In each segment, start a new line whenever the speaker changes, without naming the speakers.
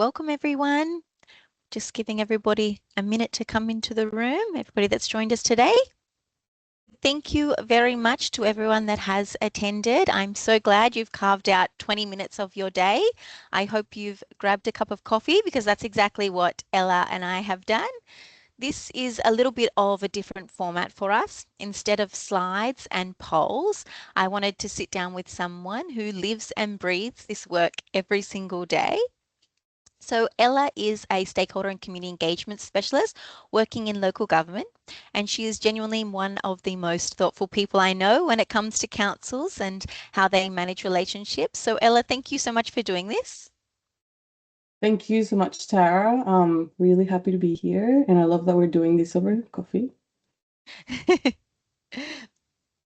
Welcome everyone. Just giving everybody a minute to come into the room, everybody that's joined us today. Thank you very much to everyone that has attended. I'm so glad you've carved out 20 minutes of your day. I hope you've grabbed a cup of coffee because that's exactly what Ella and I have done. This is a little bit of a different format for us. Instead of slides and polls, I wanted to sit down with someone who lives and breathes this work every single day. So Ella is a stakeholder and community engagement specialist working in local government, and she is genuinely one of the most thoughtful people I know when it comes to councils and how they manage relationships. So Ella, thank you so much for doing this.
Thank you so much, Tara. I'm really happy to be here, and I love that we're doing this over coffee.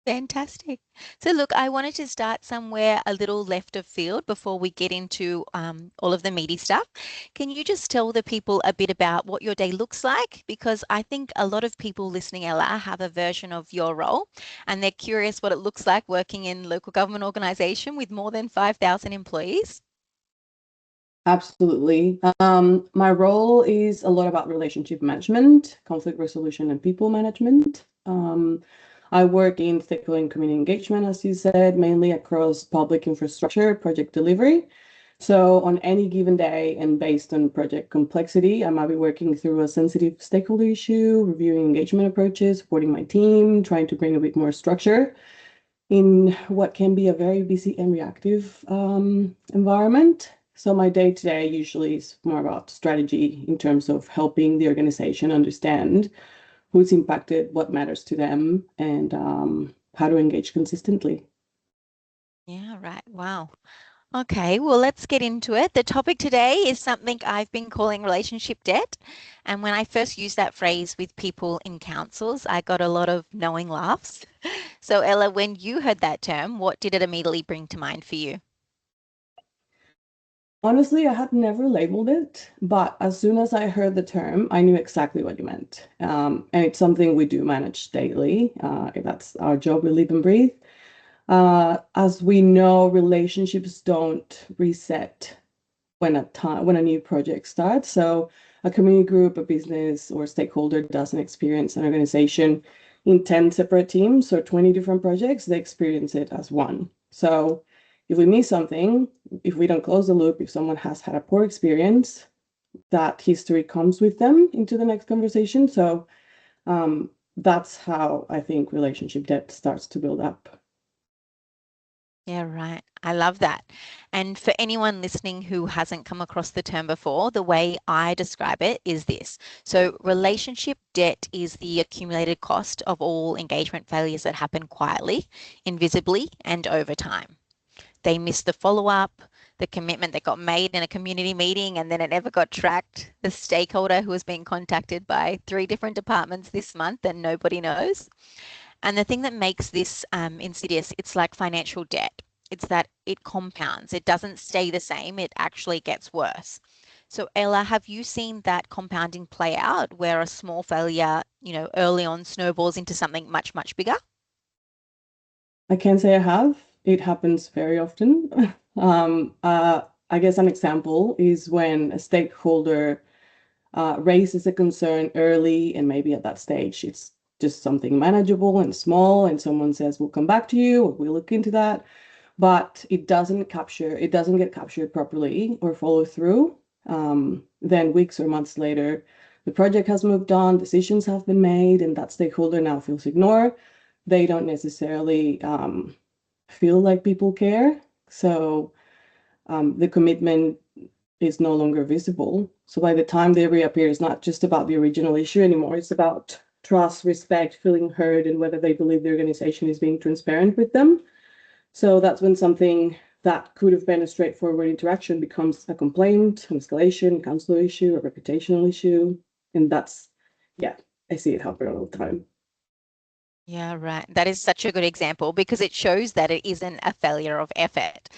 Fantastic. So look, I wanted to start somewhere a little left of field before we get into all of the meaty stuff. Can you just tell the people a bit about what your day looks like? Because I think a lot of people listening, Ella, have a version of your role and they're curious what it looks like working in local government organisation with more than 5,000 employees.
Absolutely. My role is a lot about relationship management, conflict resolution, and people management. I work in stakeholder and community engagement, as you said, mainly across public infrastructure, project delivery. So on any given day and based on project complexity, I might be working through a sensitive stakeholder issue, reviewing engagement approaches, supporting my team, trying to bring a bit more structure in what can be a very busy and reactive environment. So my day-to-day usually is more about strategy in terms of helping the organization understand who's impacted, what matters to them, and how to engage consistently.
Yeah, right. Wow. Okay, well, let's get into it. The topic today is something I've been calling relationship debt. And when I first used that phrase with people in councils, I got a lot of knowing laughs. So, Ella, when you heard that term, what did it immediately bring to mind for you?
Honestly, I had never labeled it, but as soon as I heard the term, I knew exactly what you meant. And it's something we do manage daily. That's our job, we live and breathe. As we know, relationships don't reset when a new project starts. So a community group, a business, or stakeholder doesn't experience an organization in 10 separate teams or 20 different projects, they experience it as one. So if we miss something, if we don't close the loop, if someone has had a poor experience, that history comes with them into the next conversation. So that's how I think relationship debt starts to build up.
Yeah, right. I love that. And for anyone listening who hasn't come across the term before, the way I describe it is this. So, relationship debt is the accumulated cost of all engagement failures that happen quietly, invisibly, and over time. They missed the follow-up, the commitment that got made in a community meeting and then it never got tracked, the stakeholder who was being contacted by 3 different departments this month and nobody knows. And the thing that makes this insidious, it's like financial debt. It's that it compounds. It doesn't stay the same. It actually gets worse. So Ella, have you seen that compounding play out where a small failure, early on snowballs into something much, much bigger?
I can't say I have. It happens very often. I guess an example is when a stakeholder raises a concern early, and maybe at that stage it's just something manageable and small, and someone says, "We'll come back to you, or we'll look into that," but it doesn't get captured properly or follow through. Then weeks or months later, the project has moved on, decisions have been made, and that stakeholder now feels ignored. They don't necessarily feel like people care. So the commitment is no longer visible. So by the time they reappear, it's not just about the original issue anymore. It's about trust, respect, feeling heard, and whether they believe the organization is being transparent with them. So that's when something that could have been a straightforward interaction becomes a complaint, an escalation, council issue, a reputational issue. And that's, yeah, I see it happen all the time.
Yeah, right. That is such a good example because it shows that it isn't a failure of effort.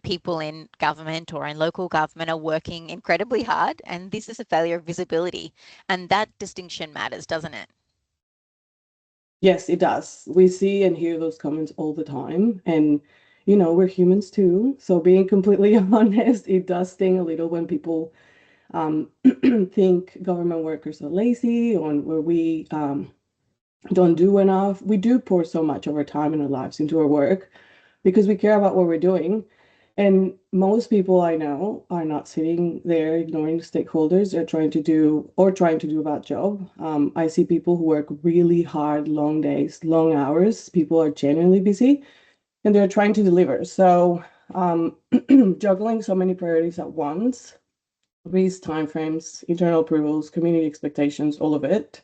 People in government or in local government are working incredibly hard, and this is a failure of visibility. And that distinction matters, doesn't it?
Yes, it does. We see and hear those comments all the time. And we're humans too. So being completely honest, it does sting a little when people think government workers are lazy or where we don't do enough. We do pour so much of our time and our lives into our work because we care about what we're doing. And most people I know are not sitting there ignoring stakeholders. They're trying to do a bad job. I see people who work really hard, long days, long hours. People are genuinely busy and they're trying to deliver. So juggling so many priorities at once, these timeframes, internal approvals, community expectations, all of it,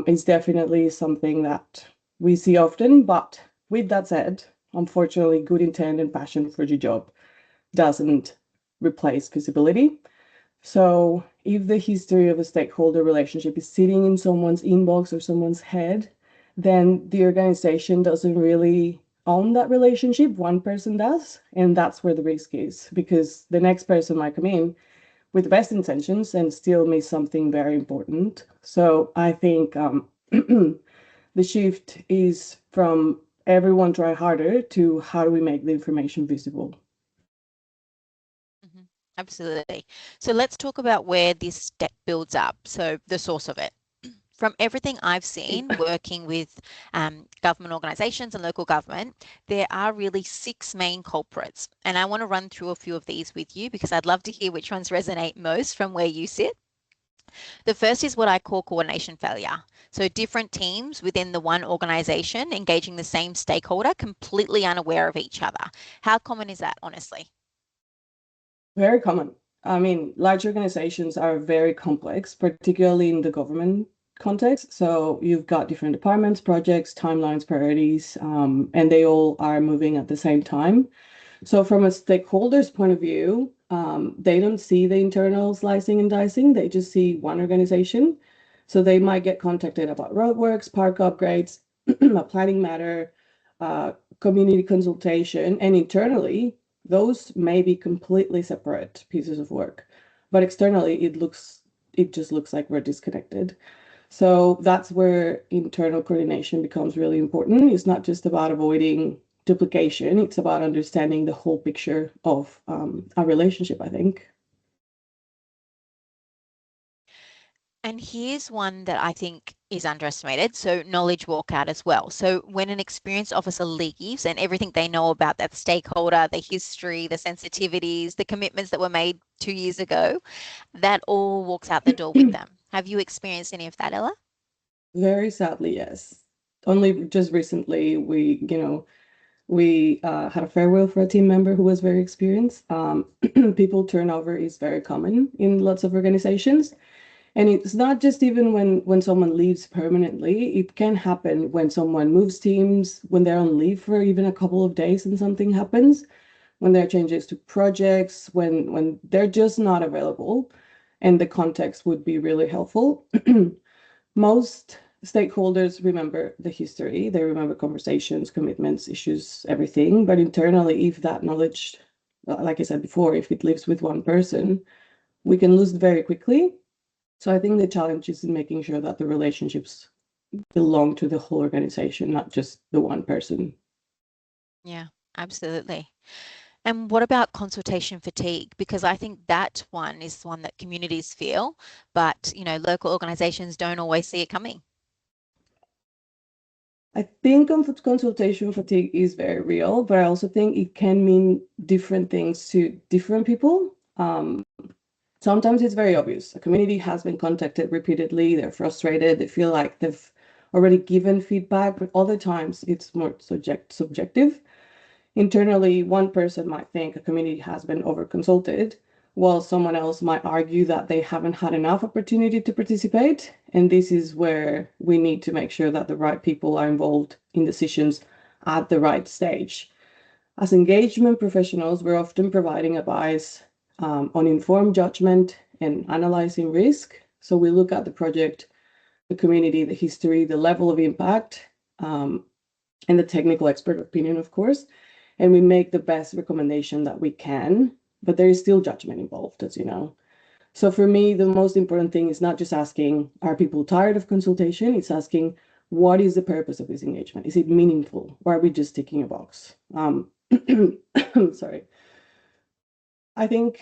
is definitely something that we see often. But with that said, unfortunately, good intent and passion for your job doesn't replace visibility. So if the history of a stakeholder relationship is sitting in someone's inbox or someone's head, then the organization doesn't really own that relationship. One person does, and that's where the risk is, because the next person might come in with the best intentions and still miss something very important. So I think the shift is from everyone try harder to how do we make the information visible.
Absolutely. So let's talk about where this step builds up. So the source of it. From everything I've seen working with government organisations and local government, there are really 6 main culprits. And I want to run through a few of these with you because I'd love to hear which ones resonate most from where you sit. The first is what I call coordination failure. So different teams within the one organisation engaging the same stakeholder, completely unaware of each other. How common is that, honestly?
Very common. I mean, large organizations are very complex, particularly in the government context. So you've got different departments, projects, timelines, priorities, and they all are moving at the same time. So from a stakeholder's point of view, they don't see the internal slicing and dicing. They just see one organization. So they might get contacted about roadworks, park upgrades, a planning matter, community consultation, and internally, those may be completely separate pieces of work, but externally it just looks like we're disconnected. So that's where internal coordination becomes really important. It's not just about avoiding duplication, it's about understanding the whole picture of our relationship, I think.
And here's one that I think is underestimated. So knowledge walkout as well. So when an experienced officer leaves and everything they know about that stakeholder, the history, the sensitivities, the commitments that were made 2 years ago, that all walks out the door with them. Have you experienced any of that, Ella?
Very sadly, yes. Only just recently, we had a farewell for a team member who was very experienced. People turnover is very common in lots of organizations. And it's not just even when someone leaves permanently, it can happen when someone moves teams, when they're on leave for even a couple of days and something happens, when there are changes to projects, when they're just not available, and the context would be really helpful. Most stakeholders remember the history, they remember conversations, commitments, issues, everything. But internally, if that knowledge, like I said before, if it lives with one person, we can lose it very quickly. So I think the challenge is in making sure that the relationships belong to the whole organization, not just the one person.
Yeah, absolutely. And what about consultation fatigue? Because I think that one is one that communities feel, but local organizations don't always see it coming.
I think consultation fatigue is very real, but I also think it can mean different things to different people. Sometimes it's very obvious. A community has been contacted repeatedly, they're frustrated, they feel like they've already given feedback, but other times it's more subjective. Internally, one person might think a community has been over-consulted, while someone else might argue that they haven't had enough opportunity to participate. And this is where we need to make sure that the right people are involved in decisions at the right stage. As engagement professionals, we're often providing advice on informed judgment and analyzing risk. So we look at the project, the community, the history, the level of impact, and the technical expert opinion, of course, and we make the best recommendation that we can, but there is still judgment involved, as you know. So for me, the most important thing is not just asking, are people tired of consultation? It's asking, what is the purpose of this engagement? Is it meaningful, or are we just ticking a box? sorry. I think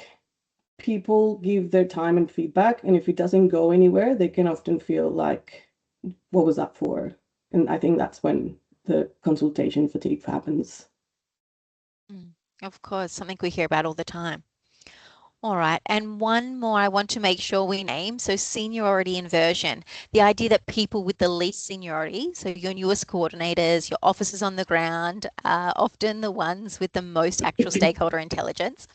people give their time and feedback, and if it doesn't go anywhere, they can often feel like, what was that for? And I think that's when the consultation fatigue happens.
Of course, something we hear about all the time. All right, and one more I want to make sure we name. So seniority inversion, the idea that people with the least seniority, so your newest coordinators, your officers on the ground, are often the ones with the most actual stakeholder intelligence,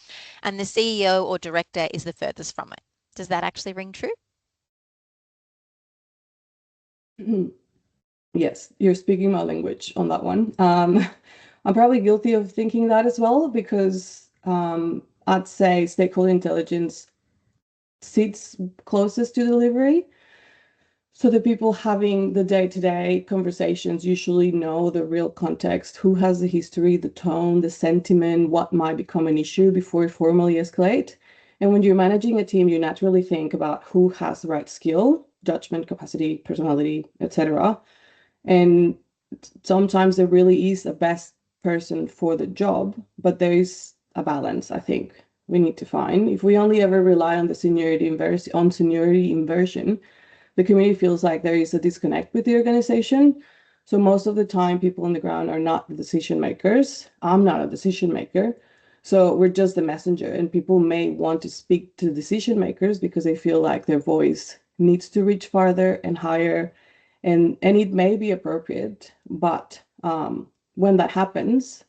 and the CEO or director is the furthest from it. Does that actually ring true?
Yes, you're speaking my language on that one. I'm probably guilty of thinking that as well because I'd say stakeholder intelligence sits closest to delivery. So the people having the day-to-day conversations usually know the real context, who has the history, the tone, the sentiment, what might become an issue before it formally escalates. And when you're managing a team, you naturally think about who has the right skill, judgment, capacity, personality, etc. And sometimes there really is a best person for the job, but there is a balance, I think we need to find. If we only ever rely on the seniority inversion, the community feels like there is a disconnect with the organization. So most of the time, people on the ground are not the decision makers. I'm not a decision maker. So we're just the messenger, and people may want to speak to decision makers because they feel like their voice needs to reach farther and higher, and it may be appropriate. But when that happens,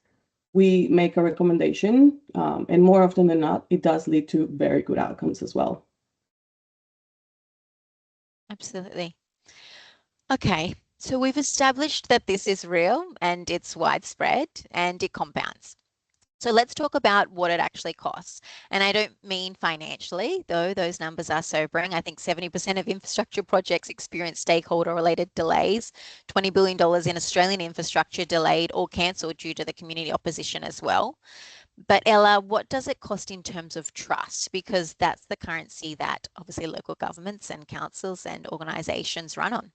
we make a recommendation, and more often than not, it does lead to very good outcomes as well.
Absolutely. Okay, so we've established that this is real and it's widespread and it compounds. So let's talk about what it actually costs. And I don't mean financially, though those numbers are sobering. I think 70% of infrastructure projects experience stakeholder-related delays, $20 billion in Australian infrastructure delayed or cancelled due to the community opposition as well. But Ella, what does it cost in terms of trust? Because that's the currency that obviously local governments and councils and organisations run on.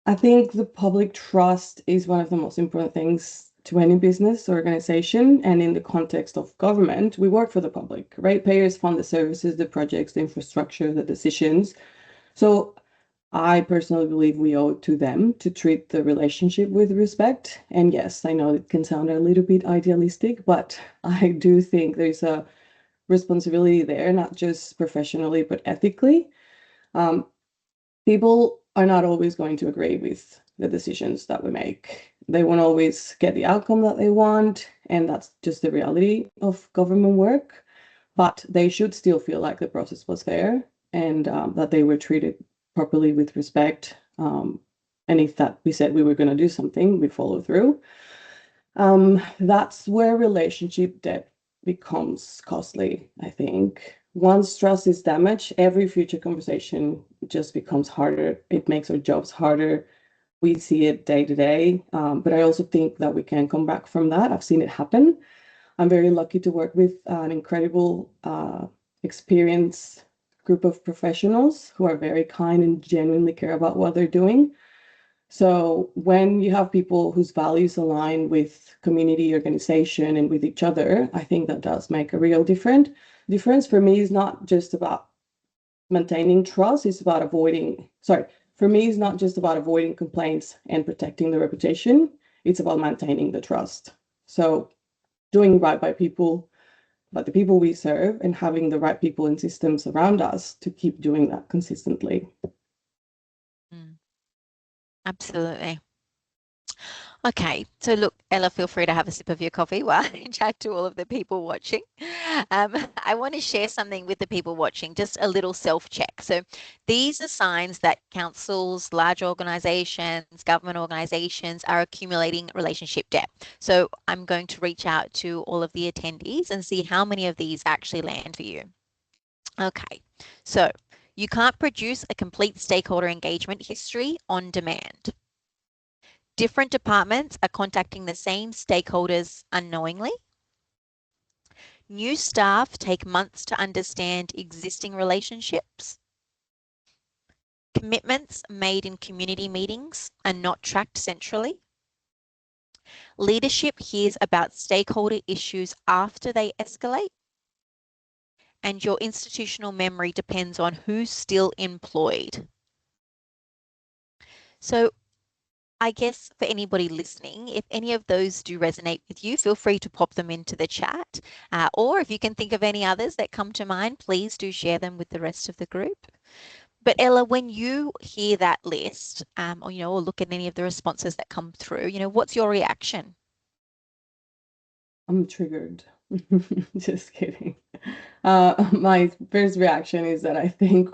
I think the public trust is one of the most important things to any business organization. And in the context of government, we work for the public. Ratepayers fund the services, the projects, the infrastructure, the decisions. So I personally believe we owe it to them to treat the relationship with respect. And yes, I know it can sound a little bit idealistic, but I do think there's a responsibility there, not just professionally, but ethically. People are not always going to agree with the decisions that we make. They won't always get the outcome that they want, and that's just the reality of government work. But they should still feel like the process was fair and that they were treated properly with respect. And if that we said we were going to do something, we follow through. That's where relationship debt becomes costly, I think. Once trust is damaged, every future conversation just becomes harder. It makes our jobs harder. We see it day to day. But I also think that we can come back from that. I've seen it happen. I'm very lucky to work with an incredible, experienced group of professionals who are very kind and genuinely care about what they're doing. So when you have people whose values align with community organization and with each other, I think that does make a real difference. For me is not just about maintaining trust, it's about for me it's not just about avoiding complaints and protecting the reputation, it's about maintaining the trust. So doing right by people, but the people we serve, and having the right people and systems around us to keep doing that consistently.
Absolutely. Okay, so look, Ella, feel free to have a sip of your coffee while I chat to all of the people watching. I want to share something with the people watching, just a little self-check. So these are signs that councils, large organizations, government organizations are accumulating relationship debt. So I'm going to reach out to all of the attendees and see how many of these actually land for you. Okay, so you can't produce a complete stakeholder engagement history on demand. Different departments are contacting the same stakeholders unknowingly. New staff take months to understand existing relationships. Commitments made in community meetings are not tracked centrally. Leadership hears about stakeholder issues after they escalate, and your institutional memory depends on who's still employed. So I guess for anybody listening, if any of those do resonate with you, feel free to pop them into the chat. Or if you can think of any others that come to mind, please do share them with the rest of the group. But Ella, when you hear that list, or look at any of the responses that come through, what's your reaction?
I'm triggered. Just kidding. My first reaction is that I think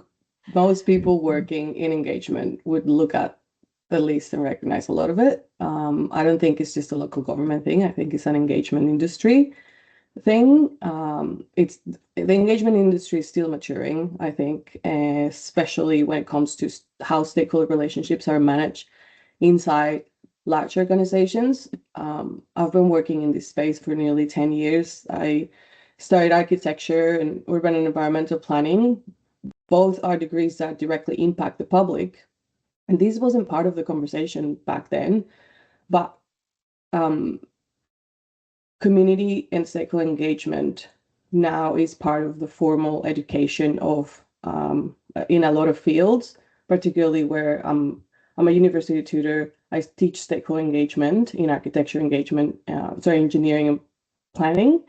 most people working in engagement would look at the list and recognize a lot of it. I don't think it's just a local government thing. I think it's an engagement industry thing. It's the engagement industry is still maturing, I think, especially when it comes to how stakeholder relationships are managed inside large organizations. I've been working in this space for nearly 10 years. I studied architecture and urban and environmental planning. Both are degrees that directly impact the public. And this wasn't part of the conversation back then, but community and stakeholder engagement now is part of the formal education of in a lot of fields, particularly where I'm a university tutor. I teach stakeholder engagement in architecture engagement, engineering and planning.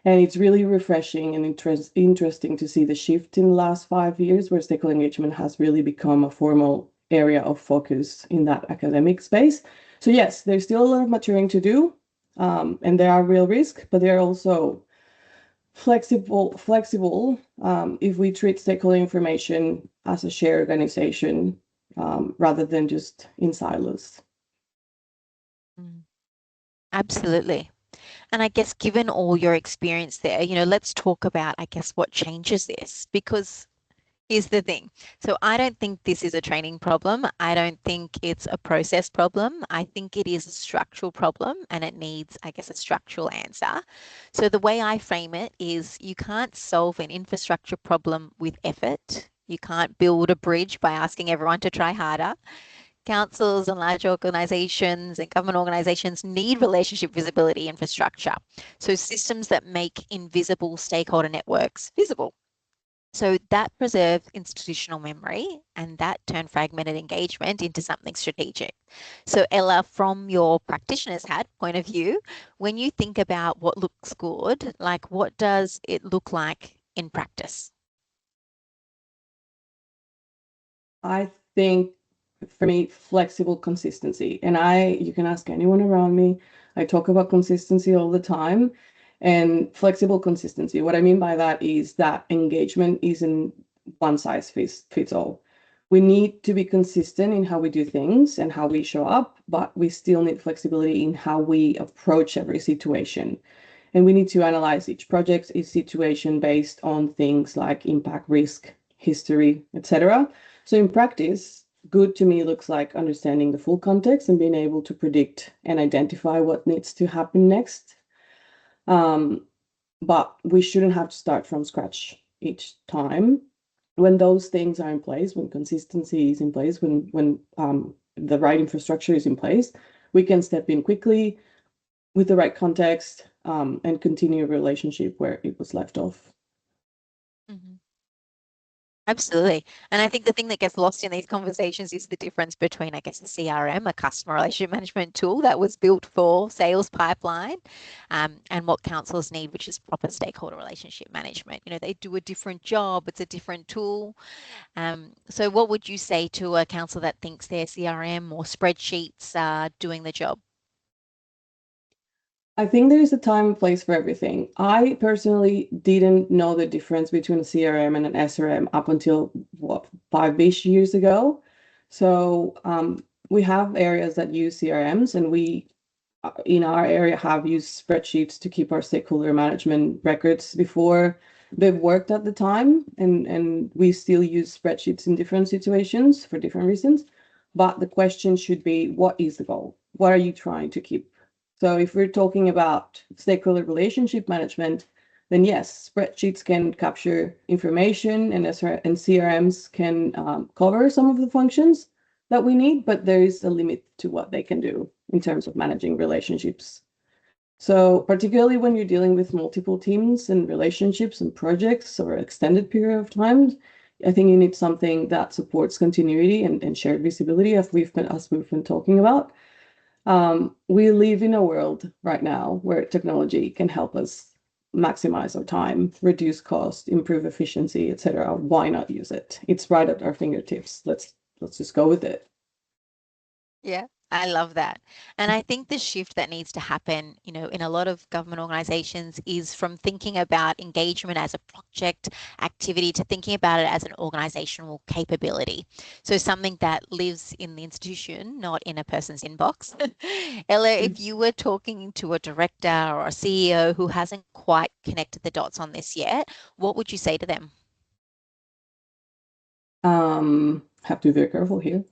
And it's really refreshing and interesting to see the shift in the last 5 years where stakeholder engagement has really become a formal area of focus in that academic space. So yes, there's still a lot of maturing to do, and there are real risks, but they're also flexible if we treat stakeholder information as a shared organization rather than just in silos.
Absolutely. And I guess given all your experience there, let's talk about, I guess, what changes this, because here's the thing. So I don't think this is a training problem. I don't think it's a process problem. I think it is a structural problem and it needs, I guess, a structural answer. So the way I frame it is you can't solve an infrastructure problem with effort. You can't build a bridge by asking everyone to try harder. Councils and large organizations and government organizations need relationship visibility infrastructure. So systems that make invisible stakeholder networks visible. So that preserves institutional memory and that turn fragmented engagement into something strategic. So Ella, from your practitioner's hat point of view, when you think about what looks good, like what does it look like in practice?
I think for me, flexible consistency. And you can ask anyone around me. I talk about consistency all the time and flexible consistency. What I mean by that is that engagement isn't one size fits all. We need to be consistent in how we do things and how we show up, but we still need flexibility in how we approach every situation. And we need to analyze each project, each situation based on things like impact, risk, history, etc. So in practice, good to me looks like understanding the full context and being able to predict and identify what needs to happen next. But we shouldn't have to start from scratch each time. When those things are in place, when consistency is in place, when the right infrastructure is in place, we can step in quickly with the right context and continue a relationship where it was left off.
Mm-hmm. Absolutely. And I think the thing that gets lost in these conversations is the difference between, I guess, a CRM, a customer relationship management tool that was built for sales pipeline, and what councils need, which is proper stakeholder relationship management. They do a different job. It's a different tool. So what would you say to a council that thinks their CRM or spreadsheets are doing the job?
I think there's a time and place for everything. I personally didn't know the difference between a CRM and an SRM up until 5-ish years ago. So we have areas that use CRMs, and we in our area have used spreadsheets to keep our stakeholder management records before they've worked at the time, and we still use spreadsheets in different situations for different reasons. But the question should be, what is the goal? What are you trying to keep? So if we're talking about stakeholder relationship management, then yes, spreadsheets can capture information and CRMs can cover some of the functions. that we need, but there is a limit to what they can do in terms of managing relationships. So particularly when you're dealing with multiple teams and relationships and projects over an extended period of time, I think you need something that supports continuity and shared visibility, as we've been talking about. We live in a world right now where technology can help us maximize our time, reduce cost, improve efficiency, etc. Why not use it? It's right at our fingertips. Let's just go with it.
Yeah, I love that. And I think the shift that needs to happen, you know, in a lot of government organizations is from thinking about engagement as a project activity to thinking about it as an organizational capability. So something that lives in the institution, not in a person's inbox. Ella, if you were talking to a director or a CEO who hasn't quite connected the dots on this yet, what would you say to them?
Have to be very careful here.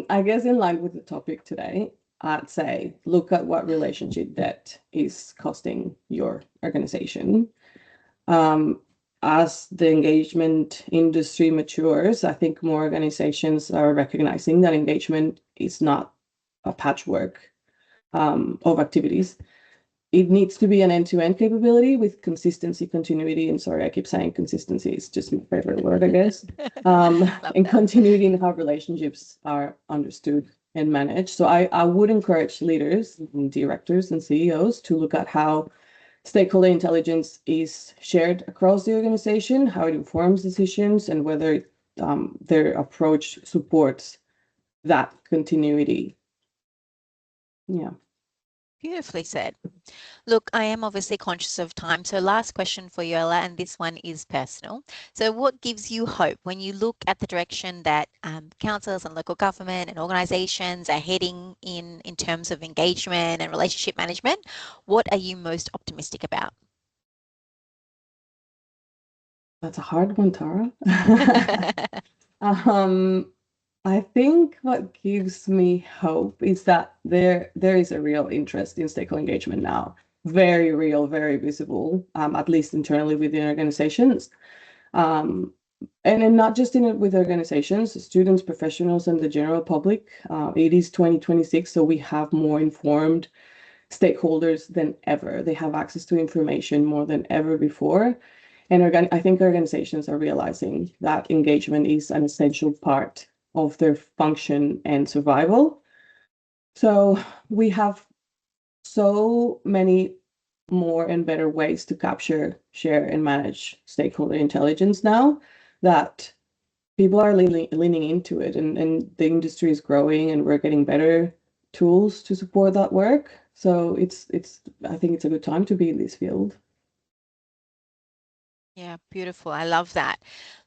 I guess in line with the topic today, I'd say look at what relationship debt is costing your organization. As the engagement industry matures, I think more organizations are recognizing that engagement is not a patchwork of activities. It needs to be an end-to-end capability with consistency, continuity, and sorry, I keep saying consistency. It's just my favorite word, I guess. And continuity in how relationships are understood and managed. So I would encourage leaders, and directors, and CEOs to look at how stakeholder intelligence is shared across the organization, how it informs decisions, and whether their approach supports that continuity. Yeah.
Beautifully said. Look, I am obviously conscious of time. So last question for you, Ella, and this one is personal. So what gives you hope when you look at the direction that councils and local government and organizations are heading in terms of engagement and relationship management? What are you most optimistic about?
That's a hard one, Tara. I think what gives me hope is that there is a real interest in stakeholder engagement now. Very real, very visible, at least internally within organizations. And then not just with organizations, students, professionals, and the general public. It is 2026, so we have more informed stakeholders than ever. They have access to information more than ever before. And I think organizations are realizing that engagement is an essential part of their function and survival. So we have so many more and better ways to capture, share, and manage stakeholder intelligence now that people are leaning into it, and the industry is growing, and we're getting better tools to support that work. So I think it's a good time to be in this field.
Yeah, beautiful. I love that.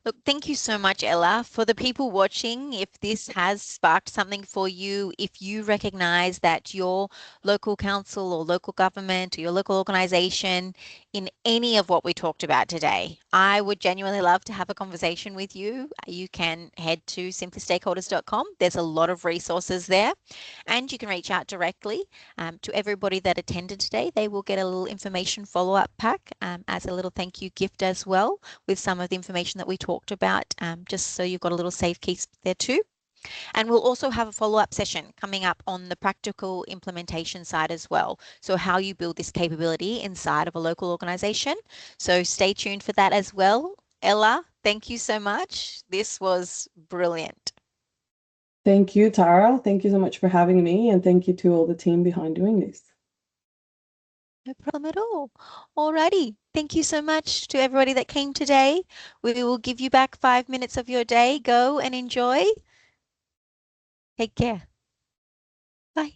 Look, thank you so much, Ella. For the people watching, if this has sparked something for you, if you recognize that your local council or local government or your local organization in any of what we talked about today, I would genuinely love to have a conversation with you. You can head to simplystakeholders.com. There's a lot of resources there, and you can reach out directly to everybody that attended today. They will get a little information follow-up pack as a little thank you gift as well, with some of the information that we talked about, just so you've got a little safe keys there too. And we'll also have a follow-up session coming up on the practical implementation side as well. So how you build this capability inside of a local organization. So stay tuned for that as well. Ella, thank you so much. This was brilliant.
Thank you, Tara. Thank you so much for having me, and thank you to all the team behind doing this.
No problem at all. Alrighty. Thank you so much to everybody that came today. We will give you back 5 minutes of your day. Go and enjoy. Take care. Bye.